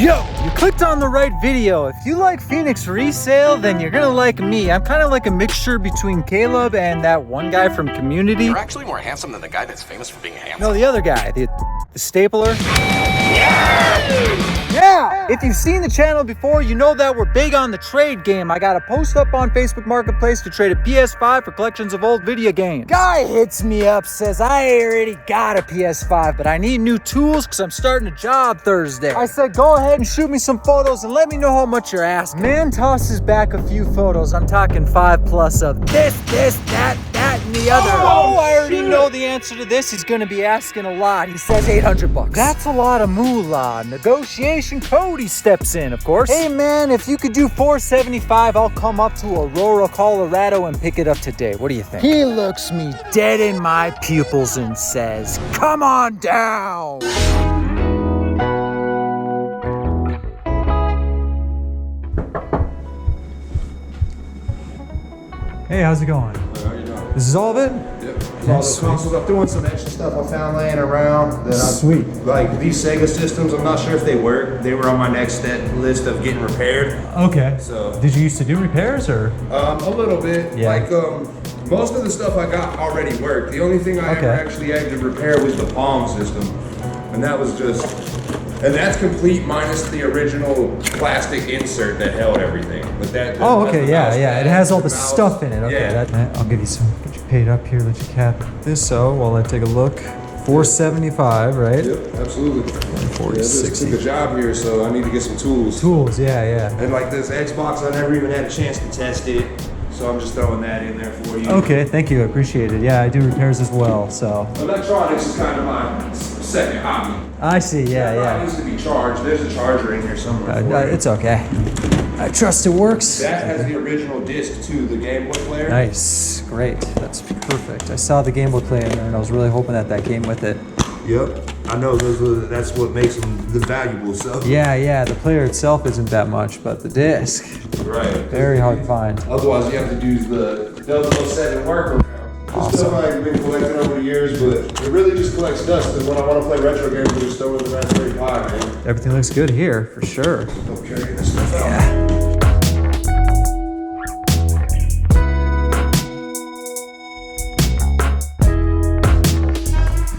Yo, you clicked on the right video. If you like Phoenix Resale, then you're gonna like me. I'm kind of like a mixture between Caleb and that one guy from Community. You're actually more handsome than the guy that's famous for being handsome. No, the other guy, the stapler. Yeah! If you've seen the channel before, you know that we're big on the trade game. I got a post up on Facebook Marketplace to trade a PS5 for collections of old video games. Guy hits me up, says I already got a PS5, but I need new tools because I'm starting a job Thursday. I said, go ahead and shoot me some photos and let me know how much you're asking. Man tosses back a few photos. I'm talking 5+ of this, that, and the other. Oh, I already know the answer to this. He's gonna be asking a lot. He says $800. That's a lot of moolah. Negotiation Kody steps in, of course. Hey man, if you could do $475, I'll come up to Aurora, Colorado and pick it up today. What do you think? He looks me dead in my pupils and says, come on down. Hey, how's it going? How you doing? This is all of it? Yep. All the consoles. I'm doing some extra stuff I found laying around. Sweet. Like these Sega systems, I'm not sure if they work. They were on my next list of getting repaired. Okay. So. Did you used to do repairs or? A little bit. Yeah. Like most of the stuff I got already worked. The only thing I ever actually had to repair was the Palm system, and that was just. And that's complete minus the original plastic insert that held everything. But that. Oh, okay, yeah. It has all the mouse. stuff in it. Okay, Yeah. I'll give you some. Get you paid up here. Let you cap this. So while I take a look, $475, right? Yep, absolutely. $460. Yeah, just took a job here, so I need to get some tools. Tools, yeah. And like this Xbox, I never even had a chance to test it, so I'm just throwing that in there for you. Okay, thank you. I appreciate it. Yeah, I do repairs as well. So. Electronics is kind of my second hobby. I see. It Yeah. needs to be charged. There's a charger in here somewhere. For you. It's okay. I trust it works. That has the original disc to the Game Boy player. Nice, great. That's perfect. I saw the Game Boy player and I was really hoping that came with it. Yep, I know. That's what makes them the valuable stuff. Yeah. The player itself isn't that much, but the disc, Right. very hard to find. Otherwise, you have to do the 007 workaround. This stuff I've been collecting over the years, but it really just collects dust. And when I want to play retro games, I just throw it in the Raspberry Pi, man. Everything looks good here, for sure. Don't carry this stuff out. Yeah.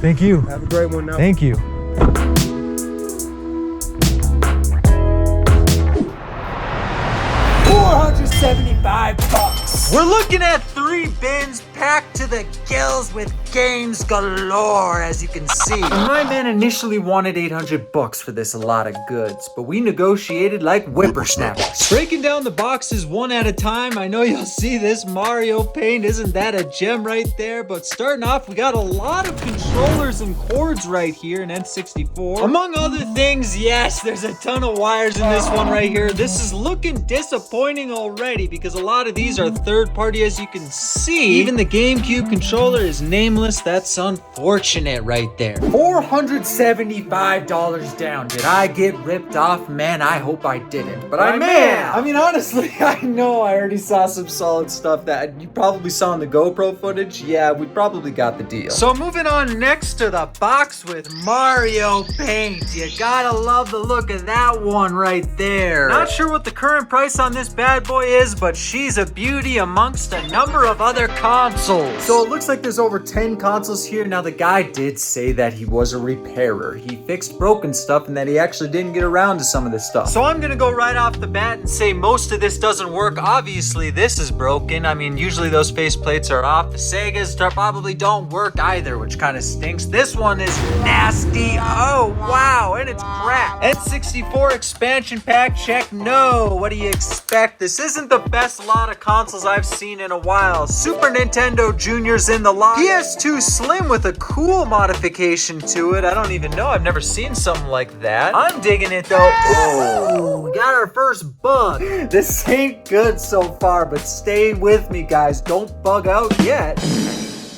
Thank you. Have a great one now. Thank you. $475. We're looking at 3 bins packed to the gills with games galore, as you can see. My man initially wanted $800 for this lot of goods, but we negotiated like whippersnappers. Breaking down the boxes one at a time, I know you'll see this Mario paint. Isn't that a gem right there? But starting off, we got a lot of controllers and cords right here in N64. Among other things, yes, there's a ton of wires in this one right here. This is looking disappointing already because a lot of these are third party, as you can see. Even the GameCube controller is nameless. That's unfortunate right there. $475 down. Did I get ripped off? Man, I hope I didn't. But I may have. I mean, honestly, I know I already saw some solid stuff that you probably saw in the GoPro footage. Yeah, we probably got the deal. So moving on next to the box with Mario paint. You gotta love the look of that one right there. Not sure what the current price on this bad boy is, but she's a beauty amongst a number of other consoles. So it looks like there's over 10 consoles here. Now the guy did say that he was a repairer. He fixed broken stuff and that he actually didn't get around to some of this stuff. So I'm gonna go right off the bat and say most of this doesn't work. Obviously this is broken. I mean, usually those faceplates are off. The Segas probably don't work either, which kind of stinks. This one is nasty. Oh wow, and it's cracked. N64 expansion pack, check no. What do you expect? This isn't the best lot of consoles I've seen in a while. Super Nintendo Junior's in the lot. PS2 Slim with a cool modification to it. I don't even know. I've never seen something like that. I'm digging it though. Ooh, we got our first bug. This ain't good so far, but stay with me, guys. Don't bug out yet.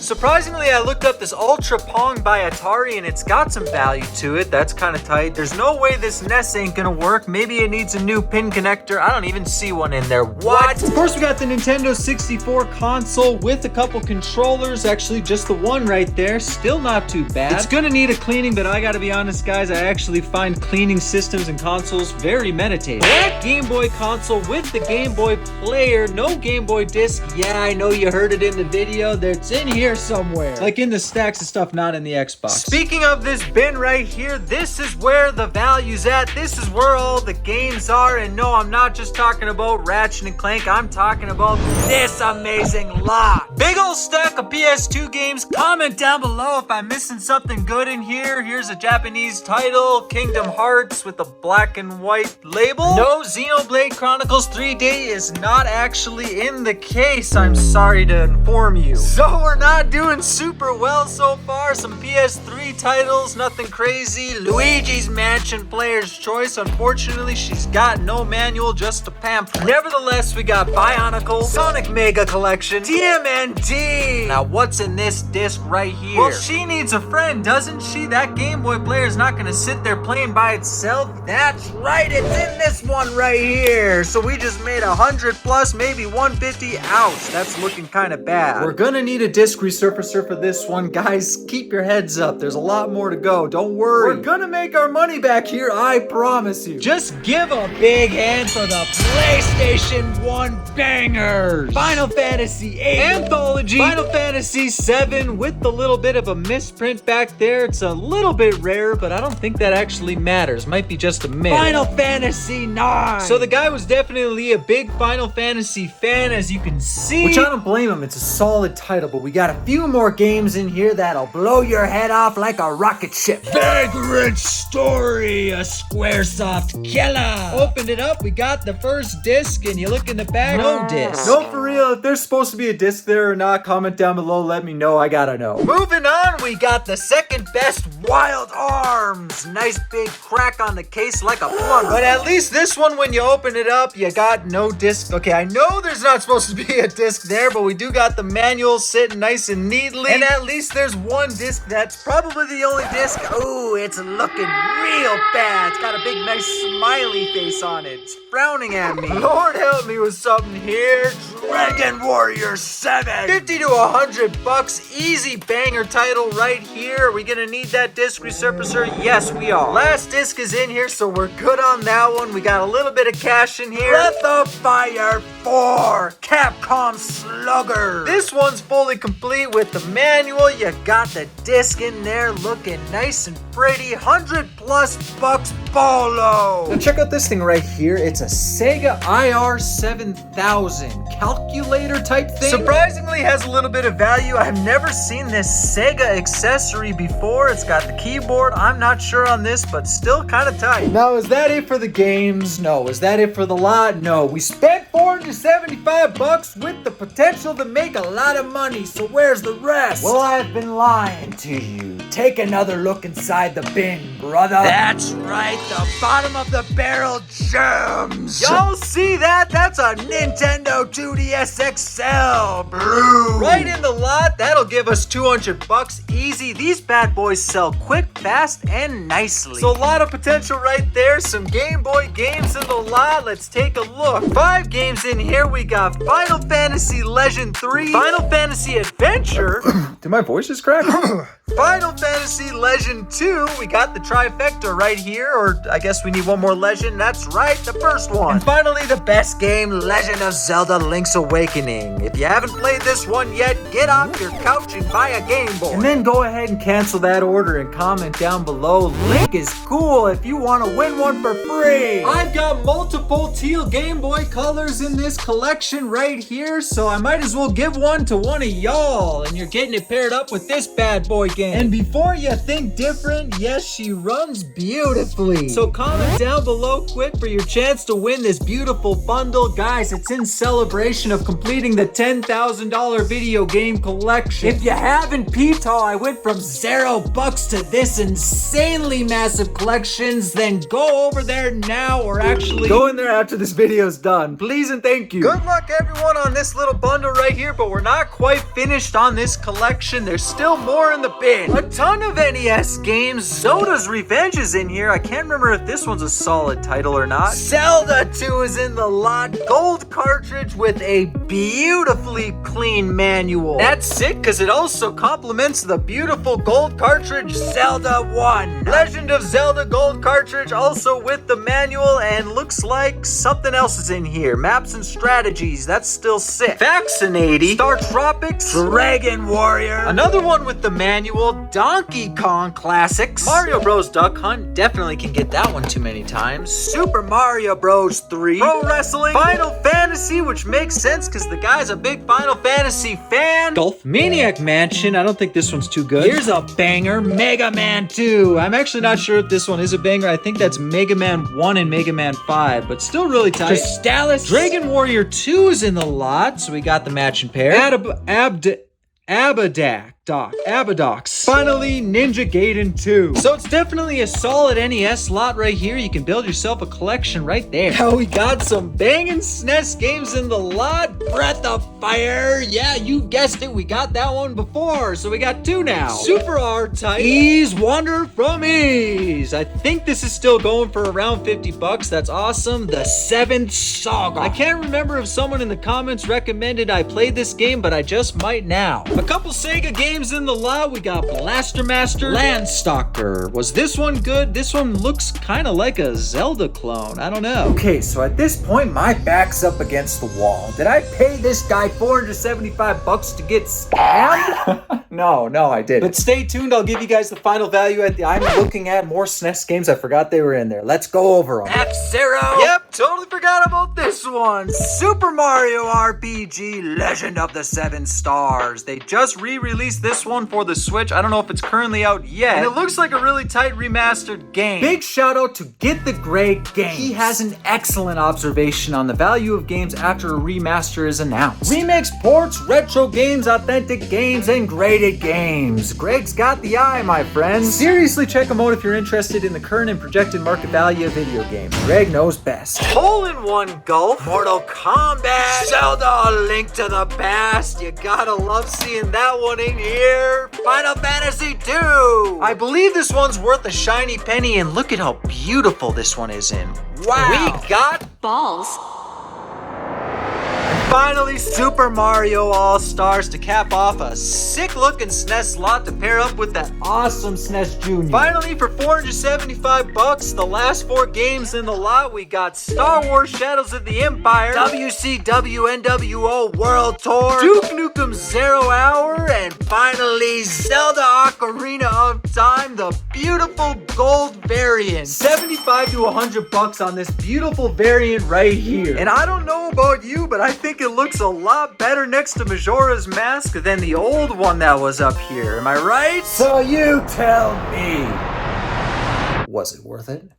Surprisingly, I looked up this Ultra Pong by Atari and it's got some value to it. That's kind of tight. There's no way this NES ain't gonna work. Maybe it needs a new pin connector. I don't even see one in there. What? Of course, we got the Nintendo 64 console with a couple controllers. Actually, just the one right there. Still not too bad. It's gonna need a cleaning, but I gotta be honest, guys, I actually find cleaning systems and consoles very meditative. Black Game Boy console with the Game Boy player. No Game Boy disc. Yeah, I know you heard it in the video. It's in here somewhere. Like in the stacks of stuff, not in the Xbox. Speaking of this bin right here, this is where the value's at. This is where all the games are. And no, I'm not just talking about Ratchet and Clank. I'm talking about this amazing lot. Big old stack of PS2 games. Comment down below if I'm missing something good in here. Here's a Japanese title, Kingdom Hearts with a black and white label. No, Xenoblade Chronicles 3D is not actually in the case. I'm sorry to inform you. So we're not doing super well so far. Some PS3 titles, nothing crazy. Luigi's Mansion Player's Choice. Unfortunately, she's got no manual, just a pamphlet. Nevertheless, we got Bionicle, Sonic Mega Collection, TMNT. Now, what's in this disc right here? Well, she needs a friend, doesn't she? That Game Boy player is not gonna sit there playing by itself. That's right, it's in this one right here. So we just made 100 plus, maybe 150. Ouch, that's looking kind of bad. We're gonna need a disc resurfacer for this one. Guys, keep your heads up. There's a lot more to go. Don't worry. We're gonna make our money back here, I promise you. Just give a big hand for the PlayStation 1 bangers. Final Fantasy VIII Anthology, Final Fantasy VII with a little bit of a misprint back there. It's a little bit rare, but I don't think that actually matters. Might be just a myth. Final Fantasy IX. So the guy was definitely a big Final Fantasy fan, as you can see. Which I don't blame him. It's a solid title, but we got a few more games in here that'll blow your head off like a rocket ship. Vagrant Story, a Squaresoft killer. Opened it up, we got the first disc, and you look in the back, no disc. No, for real, if there's supposed to be a disc there or not, comment down below, let me know, I gotta know. Moving on, we got the second best Wild Arms. Nice big crack on the case like a plug. But at least this one, when you open it up, you got no disc. Okay, I know there's not supposed to be a disc there, but we do got the manual sitting nice and neatly. And at least there's one disc that's probably the only disc. Oh, it's looking real bad. It's got a big nice smiley face on it. It's frowning at me. Lord help me with something here. Dragon Warrior 7. 50 to 100 bucks. Easy banger title right here. Are we gonna need that disc resurfacer? Yes, we are. Last disc is in here, so we're good on that one. We got a little bit of cash in here. Breath of Fire 4. Capcom Slugger. This one's fully complete with the manual. You got the disc in there looking nice and pretty. 100 plus bucks Bolo. Now check out this thing right here. It's a Sega IR 7000 calculator type thing. Surprisingly has a little bit of value. I've never seen this Sega accessory before. It's got the keyboard. I'm not sure on this, but still kind of tight. Now, is that it for the games? No. Is that it for the lot? No. We spent 475 bucks with the potential to make a lot of money. So where's the rest? Well, I've been lying to you. Take another look inside the bin, brother. That's right. The bottom of the barrel gems. Y'all see that? That's a Nintendo 2DS XL blue. Right in the lot. That'll give us 200 bucks easy. These bad boys sell quick, fast, and nicely. So a lot of potential right there. Some Game Boy games in the lot. Let's take a look. 5 games in here. We got Final Fantasy Legend 3, Final Fantasy Adventure. Did my voice just crack? Final Fantasy Legend 2. We got the trifecta right here, or I guess we need one more legend. That's right, the first one. And finally, the best game, Legend of Zelda Link's Awakening. If you haven't played this one yet, get off your couch and buy a Game Boy. And then go ahead and cancel that order and comment down below. Link is cool if you want to win one for free. I've got multiple teal Game Boy colors in this collection right here, so I might as well give one to one of y'all. And you're getting it paired up with this bad boy game. And Before you think different, yes, she runs beautifully. So comment down below quick for your chance to win this beautiful bundle. Guys, it's in celebration of completing the $10,000 video game collection. If you haven't peeped how I went from $0 to this insanely massive collections, then go over there now, or actually go in there after this video's done. Please and thank you. Good luck everyone on this little bundle right here, but we're not quite finished on this collection. There's still more in the bin. A ton of NES games. Zoda's Revenge is in here. I can't remember if this one's a solid title or not. Zelda 2 is in the lot. Gold cartridge with a beautifully clean manual. That's sick because it also complements the beautiful gold cartridge Zelda 1. Legend of Zelda gold cartridge also with the manual, and looks like something else is in here. Maps and strategies. That's still sick. Vaccinating. Star Tropics. Dragon Warrior. Another one with the manual. Donkey Kong Classics. Mario Bros. Duck Hunt. Definitely can get that one too many times. Super Mario Bros. 3. Pro Wrestling. Final Fantasy, which makes sense because the guy's a big Final Fantasy fan. Golf Maniac Mansion. I don't think this one's too good. Here's a banger. Mega Man 2. I'm actually not sure if this one is a banger. I think that's Mega Man 1 and Mega Man 5, but still really tight. Crystallis. Dragon Warrior 2 is in the lot, so we got the matching pair. Abadox. Finally, Ninja Gaiden 2. So it's definitely a solid NES lot right here. You can build yourself a collection right there. Now we got some banging SNES games in the lot. Breath of Fire. Yeah, you guessed it. We got that one before, so we got 2 now. Super R-Type. Ys Wander from Ys. I think this is still going for around $50. That's awesome. The 7th Saga. I can't remember if someone in the comments recommended I play this game, but I just might now. A couple Sega games in the lot. We got Blaster Master, Landstalker. Was this one good? This one looks kind of like a Zelda clone. I don't know. Okay, so at this point, my back's up against the wall. Did I pay this guy $475 to get scammed? No, I didn't. But stay tuned. I'll give you guys the final value at the. I'm looking at more SNES games. I forgot they were in there. Let's go over them. F-Zero. Yep, totally forgot about this one. Super Mario RPG, Legend of the 7 Stars. They just re-released this one for the Switch. I don't know if it's currently out yet. And it looks like a really tight remastered game. Big shout out to Get the Great Game. He has an excellent observation on the value of games after a remaster is announced. Remix, ports, retro games, authentic games, and graded games. Greg's got the eye, my friends. Seriously, check him out if you're interested in the current and projected market value of video games. Greg knows best. Hole-in-One Golf, Mortal Kombat, Zelda, A Link to the Past. You gotta love seeing that one in here. Final Fantasy 2. I believe this one's worth a shiny penny, and look at how beautiful this one is in. Wow. We got balls. Finally, Super Mario All-Stars to cap off a sick-looking SNES slot to pair up with that awesome SNES Junior. Finally, for $475, the last 4 games in the lot, we got Star Wars Shadows of the Empire, WCW NWO World Tour, Duke Nukem 0 Hour, and finally, Zelda Ocarina of Time, the beautiful gold variant. $75 to $100 on this beautiful variant right here. And I don't know about you, but I think it looks a lot better next to Majora's Mask than the old one that was up here. Am I right? So you tell me. Was it worth it?